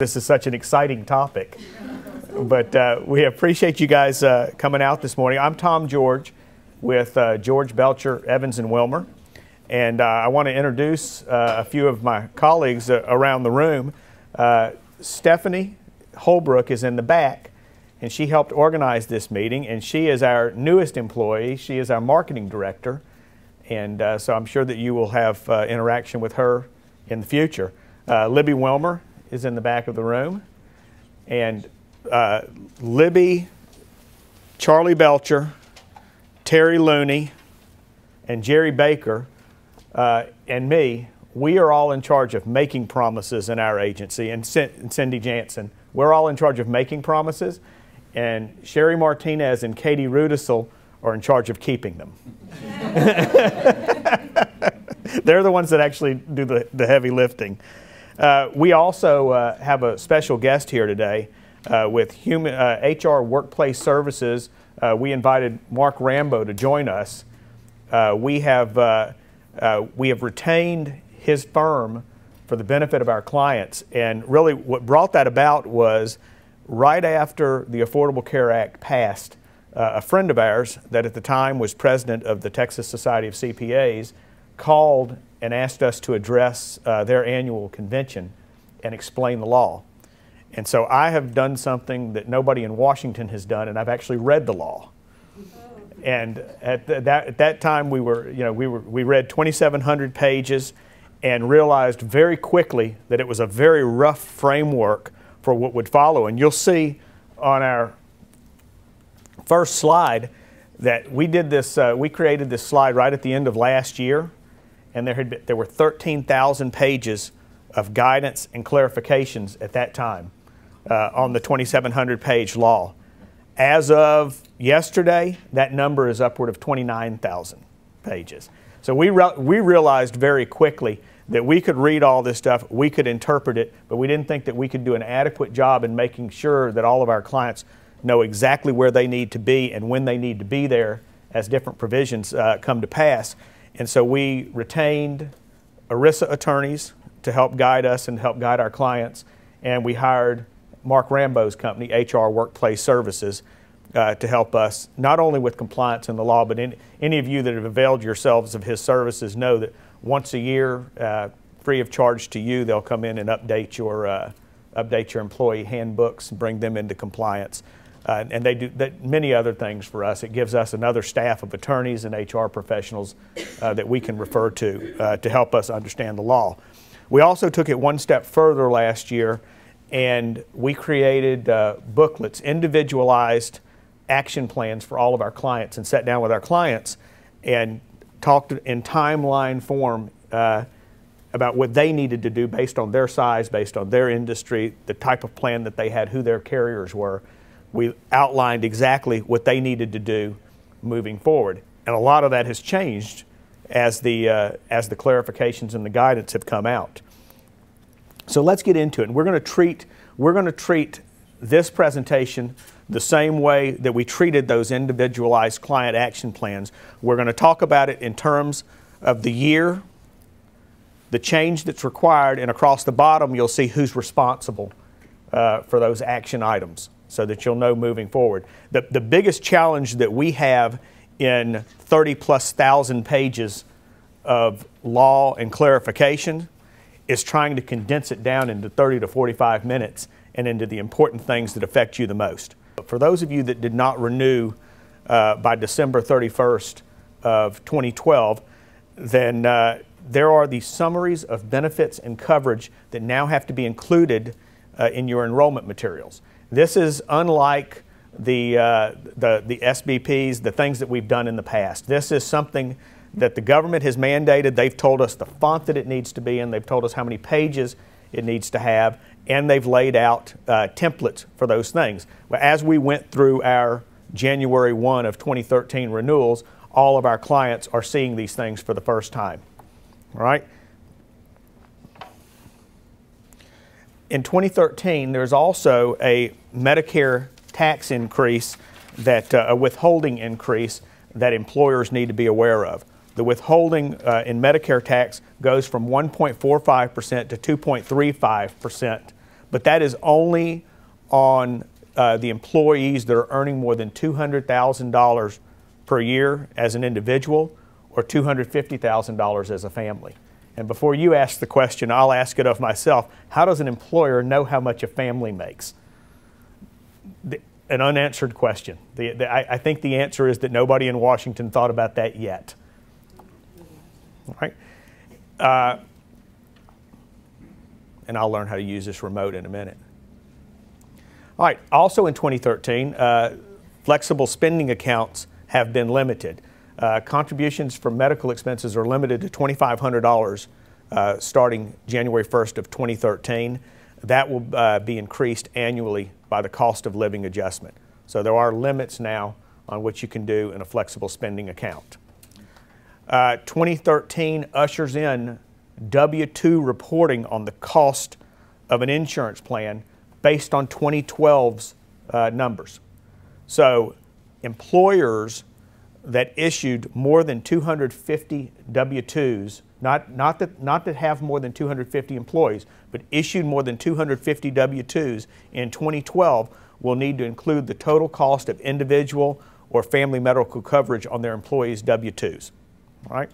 This is such an exciting topic. But we appreciate you guys coming out this morning. I'm Tom George with George Belcher, Evans & Wilmer. And I want to introduce a few of my colleagues around the room. Stephanie Holbrook is in the back, and she helped organize this meeting, and she is our newest employee. She is our marketing director, and so I'm sure that you will have interaction with her in the future. Libby Wilmer is in the back of the room, and Libby, Charlie Belcher, Terry Looney, and Jerry Baker, and me, we are all in charge of making promises in our agency, and Cindy Jansen. We're all in charge of making promises, and Sherry Martinez and Katie Rudisell are in charge of keeping them. They're the ones that actually do the heavy lifting. We also have a special guest here today with HR Workplace Services. We invited Mark Rambo to join us. We have retained his firm for the benefit of our clients, and really what brought that about was right after the Affordable Care Act passed, a friend of ours that at the time was president of the Texas Society of CPAs called and asked us to address their annual convention and explain the law. And so I have done something that nobody in Washington has done, and I've actually read the law. And at that time we read 2,700 pages and realized very quickly that it was a very rough framework for what would follow. And you'll see on our first slide that we did this. We created this slide right at the end of last year, and there were 13,000 pages of guidance and clarifications at that time on the 2,700 page law. As of yesterday, that number is upward of 29,000 pages. So we realized very quickly that we could read all this stuff, we could interpret it, but we didn't think that we could do an adequate job in making sure that all of our clients know exactly where they need to be and when they need to be there as different provisions come to pass. And so we retained ERISA attorneys to help guide us and help guide our clients, and we hired Mark Rambo's company, HR Workplace Services, to help us not only with compliance in the law, but any of you that have availed yourselves of his services know that once a year, free of charge to you, they'll come in and update your employee handbooks and bring them into compliance. And they do many other things for us. It gives us another staff of attorneys and HR professionals that we can refer to help us understand the law. We also took it one step further last year, and we created booklets, individualized action plans for all of our clients, and sat down with our clients and talked in timeline form about what they needed to do based on their size, based on their industry, the type of plan that they had, who their carriers were. We outlined exactly what they needed to do moving forward. And a lot of that has changed as the clarifications and the guidance have come out. So let's get into it. And we're going to treat this presentation the same way that we treated those individualized client action plans. We're going to talk about it in terms of the year, the change that's required, and across the bottom you'll see who's responsible for those action items so that you'll know moving forward. The biggest challenge that we have in 30,000+ pages of law and clarification is trying to condense it down into 30 to 45 minutes and into the important things that affect you the most. For those of you that did not renew by December 31st of 2012, then there are these summaries of benefits and coverage that now have to be included in your enrollment materials. This is unlike the SBPs, the things that we've done in the past. This is something that the government has mandated. They've told us the font that it needs to be in. They've told us how many pages it needs to have, and they've laid out templates for those things. As we went through our January 1 of 2013 renewals, all of our clients are seeing these things for the first time. All right? In 2013, there's also a Medicare tax increase, a withholding increase that employers need to be aware of. The withholding in Medicare tax goes from 1.45% to 2.35% but that is only on the employees that are earning more than $200,000 per year as an individual or $250,000 as a family. And before you ask the question, I'll ask it of myself. How does an employer know how much a family makes? An unanswered question. I think the answer is that nobody in Washington thought about that yet. All right? And I'll learn how to use this remote in a minute. All right, also in 2013, flexible spending accounts have been limited. Contributions for medical expenses are limited to $2,500 starting January 1st of 2013. That will be increased annually by the cost of living adjustment. So there are limits now on what you can do in a flexible spending account. 2013 ushers in W-2 reporting on the cost of an insurance plan based on 2012's numbers. So employers that issued more than 250 W-2s, not that have more than 250 employees, but issued more than 250 W-2s in 2012 will need to include the total cost of individual or family medical coverage on their employees' W-2s. All right?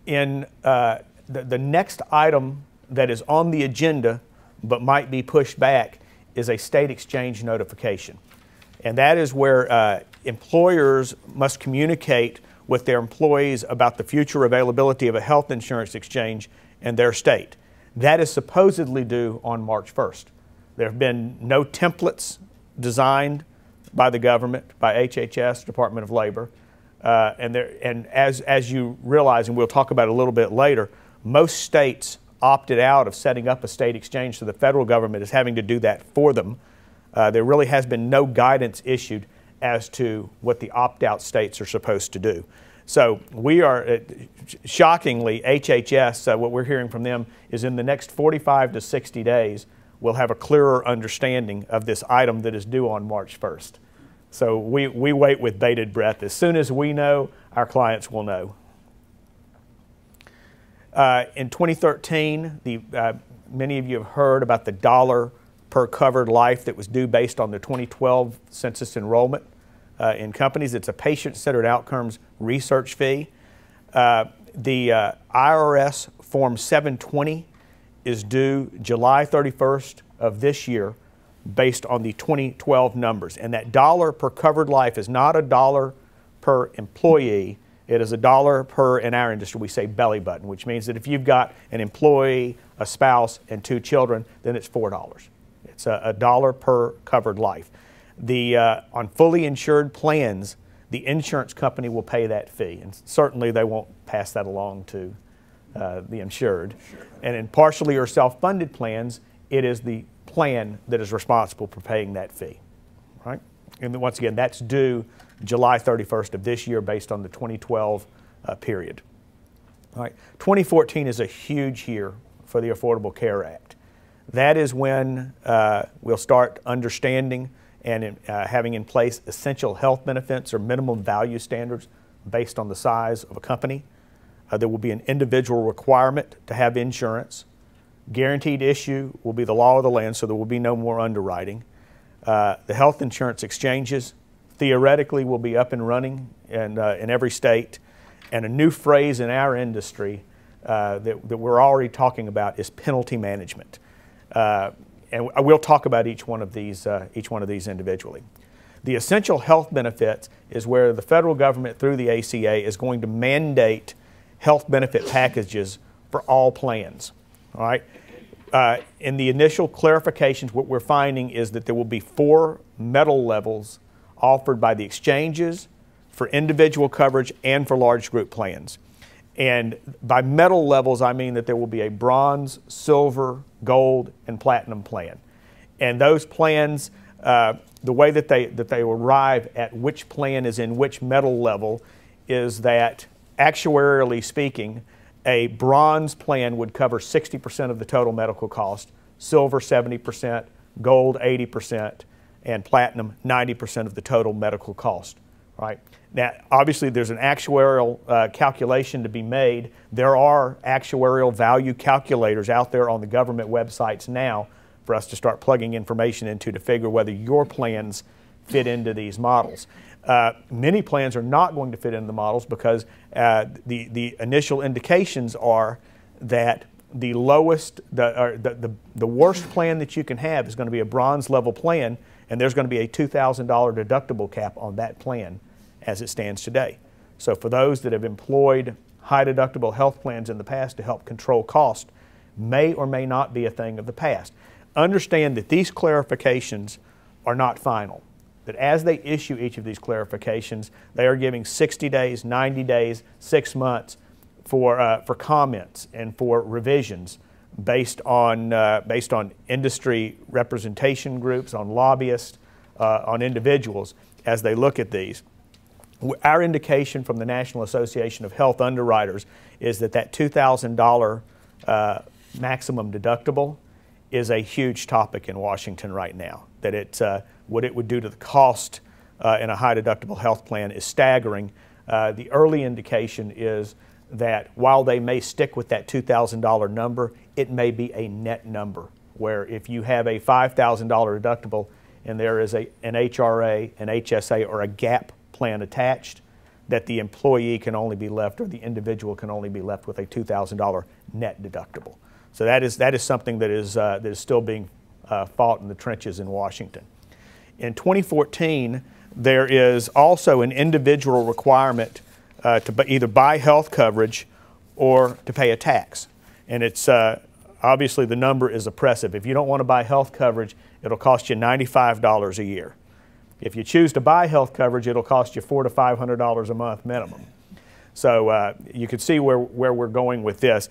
In the next item that is on the agenda but might be pushed back is a state exchange notification. And that is where employers must communicate with their employees about the future availability of a health insurance exchange in their state. That is supposedly due on March 1st. There have been no templates designed by the government, by HHS, Department of Labor. And as you realize, and we'll talk about it a little bit later, most states opted out of setting up a state exchange, so the federal government is having to do that for them. There really has been no guidance issued as to what the opt-out states are supposed to do. So we are, shockingly, HHS, what we're hearing from them is in the next 45 to 60 days, we'll have a clearer understanding of this item that is due on March 1st. So we wait with bated breath. As soon as we know, our clients will know. In 2013, many of you have heard about the dollar per covered life that was due based on the 2012 census enrollment in companies. It's a patient-centered outcomes research fee. The IRS Form 720 is due July 31st of this year based on the 2012 numbers. And that dollar per covered life is not a dollar per employee. It is a dollar per, in our industry, we say belly button, which means that if you've got an employee, a spouse, and 2 children, then it's $4. It's a dollar per covered life. On fully insured plans, the insurance company will pay that fee, and certainly they won't pass that along to the insured. And in partially or self-funded plans, it is the plan that is responsible for paying that fee. Right? And once again, that's due July 31st of this year based on the 2012 period. All right. 2014 is a huge year for the Affordable Care Act. That is when we'll start understanding and having in place essential health benefits or minimum value standards based on the size of a company. There will be an individual requirement to have insurance. Guaranteed issue will be the law of the land, so there will be no more underwriting. The health insurance exchanges theoretically will be up and running in every state. And a new phrase in our industry that we're already talking about is penalty management. And we'll talk about each one of these individually. The essential health benefits is where the federal government through the ACA is going to mandate health benefit packages for all plans. All right. In the initial clarifications, what we're finding is that there will be 4 metal levels offered by the exchanges for individual coverage and for large group plans. And by metal levels, I mean that there will be a bronze, silver, gold, and platinum plan. And those plans, the way that they arrive at which plan is in which metal level is that, actuarially speaking, a bronze plan would cover 60% of the total medical cost, silver 70%, gold 80%, and platinum 90% of the total medical cost. right? Now, obviously, there's an actuarial calculation to be made. There are actuarial value calculators out there on the government websites now for us to start plugging information into to figure whether your plans fit into these models. Many plans are not going to fit into the models because the initial indications are that the lowest, the worst plan that you can have is going to be a bronze level plan, and there's going to be a $2,000 deductible cap on that plan as it stands today. So for those that have employed high deductible health plans in the past to help control cost, may or may not be a thing of the past. Understand that these clarifications are not final. That as they issue each of these clarifications, they are giving 60 days, 90 days, 6 months for comments and for revisions based on industry representation groups, on lobbyists, on individuals as they look at these. Our indication from the National Association of Health Underwriters is that $2,000 maximum deductible is a huge topic in Washington right now. That it's, what it would do to the cost in a high deductible health plan is staggering. The early indication is that while they may stick with that $2,000 number, it may be a net number, where if you have a $5,000 deductible and there is an HRA, an HSA, or a GAP plan attached, that the employee can only be left, or the individual can only be left with a $2,000 net deductible. So that is something that is still being fought in the trenches in Washington. In 2014, there is also an individual requirement to either buy health coverage or to pay a tax. And it's obviously the number is oppressive. If you don't want to buy health coverage, it'll cost you $95 a year. If you choose to buy health coverage, it'll cost you $400 to $500 a month minimum. So you can see where we're going with this.